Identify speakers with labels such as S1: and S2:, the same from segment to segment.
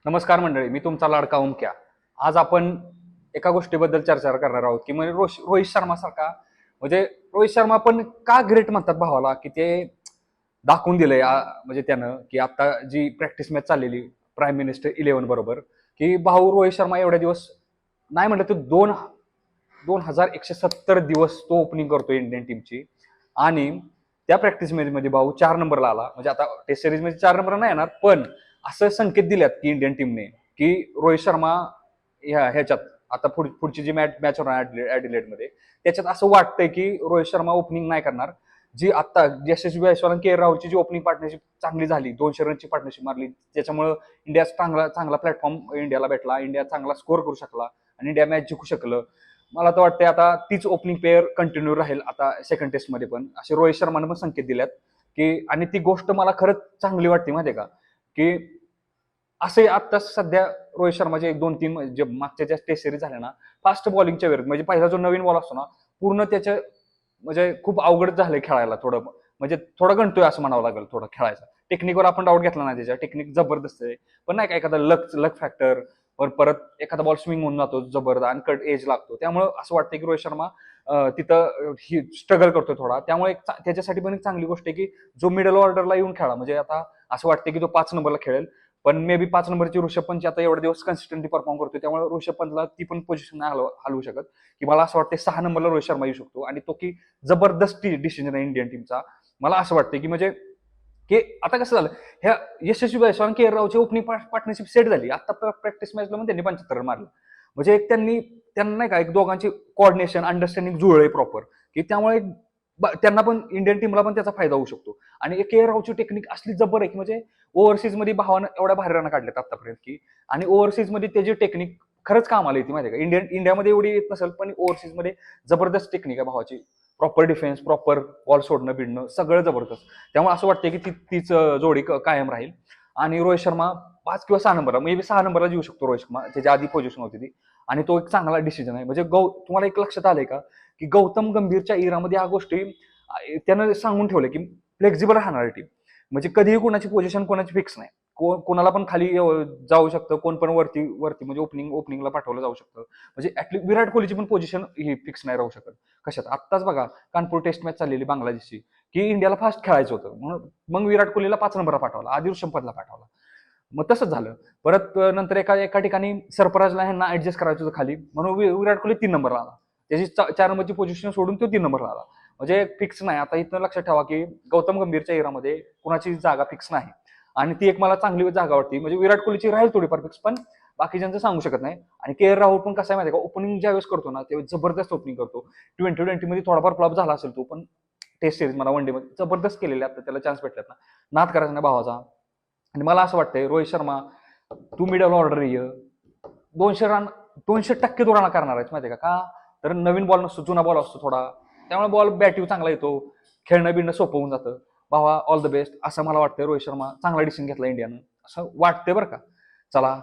S1: नमस्कार मंडळी, मी तुमचा लाडका ओमक्या. आज आपण एका गोष्टीबद्दल चर्चा करणार आहोत की म्हणजे रोहित शर्मा सारखा म्हणजे रोहित शर्मा पण का ग्रेट म्हणतात भावाला की ते दाखवून दिलंय म्हणजे त्यानं की आता जी प्रॅक्टिस मॅच चाललेली प्राईम मिनिस्टर 11 बरोबर की भाऊ रोहित शर्मा एवढ्या दिवस नाही म्हटलं तर 2170 दिवस तो ओपनिंग करतो इंडियन टीमची. आणि त्या प्रॅक्टिस मध्ये भाऊ 4 नंबरला आला. म्हणजे आता टेस्ट सिरीज मध्ये 4 नंबर नाही येणार, पण असं संकेत दिल्यात की इंडियन टीमने की रोहित शर्मा ह्याच्यात आता पुढची जी मॅच होणार ऍडिलेड मध्ये त्याच्यात असं वाटतंय की रोहित शर्मा ओपनिंग नाही करणार. जी आता यशस्वी जायस्वाल आणि के राहुलची जी ओपनिंग पार्टनरशिप चांगली झाली, 200 रनची पार्टनरशिप मारली, त्याच्यामुळे इंडिया चांगला चांगला प्लॅटफॉर्म इंडियाला भेटला, इंडिया चांगला स्कोर करू शकला आणि इंडिया मॅच जिंकू शकलं. मला तर वाटतंय आता तीच ओपनिंग पेअर कंटिन्यू राहील आता सेकंड टेस्ट मध्ये पण, असे रोहित शर्माने पण संकेत दिल्यात की. आणि ती गोष्ट मला खरंच चांगली वाटते माहितीये का की असे आता सध्या रोहित शर्माचे 1 2 3 जे मागच्या ज्या टेस्ट सिरीज झाल्या ना, फास्ट बॉलिंगच्या विरुद्ध म्हणजे पहिला जो नवीन बॉल असतो ना, पूर्ण त्याच्या म्हणजे खूप अवघड झालंय खेळायला. थोडं म्हणजे थोडं गणतोय असं म्हणावं लागेल थोडं खेळायचं. टेक्निकवर आपण डाऊट घेतला नाही, त्याच्या टेक्निक जबरदस्त आहे, पण नाही का एखादा लक फॅक्टर परत एखादा बॉल स्विंग होऊन जातो जबरदस्त आणि कट एज लागतो. त्यामुळे असं वाटतं की रोहित शर्मा तिथं ही स्ट्रगल करतो थोडा. त्यामुळे त्याच्यासाठी पण एक चांगली गोष्ट आहे की जो मिडल ऑर्डरला येऊन खेळा. म्हणजे आता असं वाटतं की तो 5 नंबरला खेळेल, पण मे बी 5 नंबरची ऋषभ पंत आता एवढे दिवस कन्सिस्टंटली परफॉर्म करतो, त्यामुळे ऋषभ पंतला ती पण पोझिशन नाही हलवू शकत. की मला असं वाटतं 6 नंबरला रोहित शर्मा येऊ शकतो आणि तो की जबरदस्त डिसिजन आहे इंडियन टीमचा. मला असं वाटतं की म्हणजे की आता कसं झालं, ह्या यशस्वी जायस्वाल आणि के राहुलची ओपनिंग पार्टनरशिप सेट झाली. आता प्रॅक्टिस मॅचला पण त्यांनी 75 रन मारले. म्हणजे एक त्यांना नाही का एक दोघांची कोऑर्डिनेशन अंडरस्टँडिंग जुळलंय प्रॉपर, की त्यामुळे त्यांना पण इंडियन टीमला पण त्याचा फायदा होऊ शकतो. आणि के राहुलची टेक्निक असली जबर आहे की म्हणजे ओव्हरसीज मध्ये भावानं एवढ्या भारी रन काढल्यात आतापर्यंत की. आणि ओव्हरसीज मध्ये त्याची टेक्निक खरंच कामाला येते माहिती आहे का. इंडियामध्ये एवढी येत नसेल, पण ओव्हरसीज मध्ये जबरदस्त टेक्निक आहे भावाची. प्रॉपर डिफेन्स, प्रॉपर बॉल सोडणं बिडणं सगळं जबरदस्त. त्यामुळे असं वाटतं की तीच जोडी कायम राहील. आणि रोहित शर्मा 5 किंवा 6 नंबरला, मे बी 6 नंबरला येऊ शकतो रोहित शर्मा, त्याच्या आधी पोझिशन होती ती. आणि तो एक चांगला डिसिजन आहे. म्हणजे तुम्हाला एक लक्षात आलंय का की गौतम गंभीरच्या इरामध्ये ह्या गोष्टी त्यानं सांगून ठेवलं की फ्लेक्झिबल राहणार टीम. म्हणजे कधीही कोणाची पोझिशन कोणाची फिक्स नाही. कोणाला पण खाली जाऊ शकतं, कोण पण वरती वरती म्हणजे ओपनिंगला पाठवलं जाऊ शकतं. म्हणजे ऍटलीस्ट विराट कोहलीची पण पोझिशन ही फिक्स नाही राहू शकत. कशात आत्ताच बघा कानपूर टेस्ट मॅच चाललेली बांगलादेशची, की इंडियाला फास्ट खेळायचं होतं म्हणून मग विराट कोहलीला 5 नंबरला पाठवला, आधी ऋषभ पंतला पाठवला. मग तसंच झालं. परत नंतर एका ठिकाणी सरफराजला ह्यांना ऍडजस्ट करायचं होतं खाली, म्हणून विराट कोहली 3 नंबरला आला. त्याची 4 नंबरची पोझिशन सोडून तो 3 नंबरला आला. म्हणजे फिक्स नाही. आता इथं लक्षात ठेवा की गौतम गंभीरच्या इरामध्ये कुणाची जागा फिक्स नाही. आणि ती एक मला चांगली जागा वाटते. म्हणजे विराट कोहलीची राहील थोडीफार फिक्स, पण बाकीच्यांचं सांगू शकत नाही. आणि के राहुल पण कसं आहे माहिती आहे का, ओपनिंग ज्यावेळेस करतो ना त्यावेळेस जबरदस्त ओपनिंग करतो. 2020 मध्ये थोडाफार फ्लॉप झाला असेल तो, पण टेस्ट सिरीज मला वन डे मध्ये जबरदस्त केलेले. आता त्याला चान्स भेटल्यात ना, नाद करायचा नाही भावाचा. आणि मला असं वाटतंय रोहित शर्मा तू मिडल ऑर्डर ये 200 रन, 200% तो रन करणार आहे माहिती आहे का. तर नवीन बॉल नसतो, जुना बॉल असतो थोडा, त्यामुळे बॉल बॅटिव्ह चांगला येतो, खेळणं बिणणं सोपं होऊन जातं. भावा ऑल द बेस्ट असं मला वाटतं. रोहित शर्मा चांगला डिसिजन घेतला इंडियानं असं वाटतंय बरं का. चला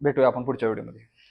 S1: भेटूया आपण पुढच्या व्हिडिओमध्ये.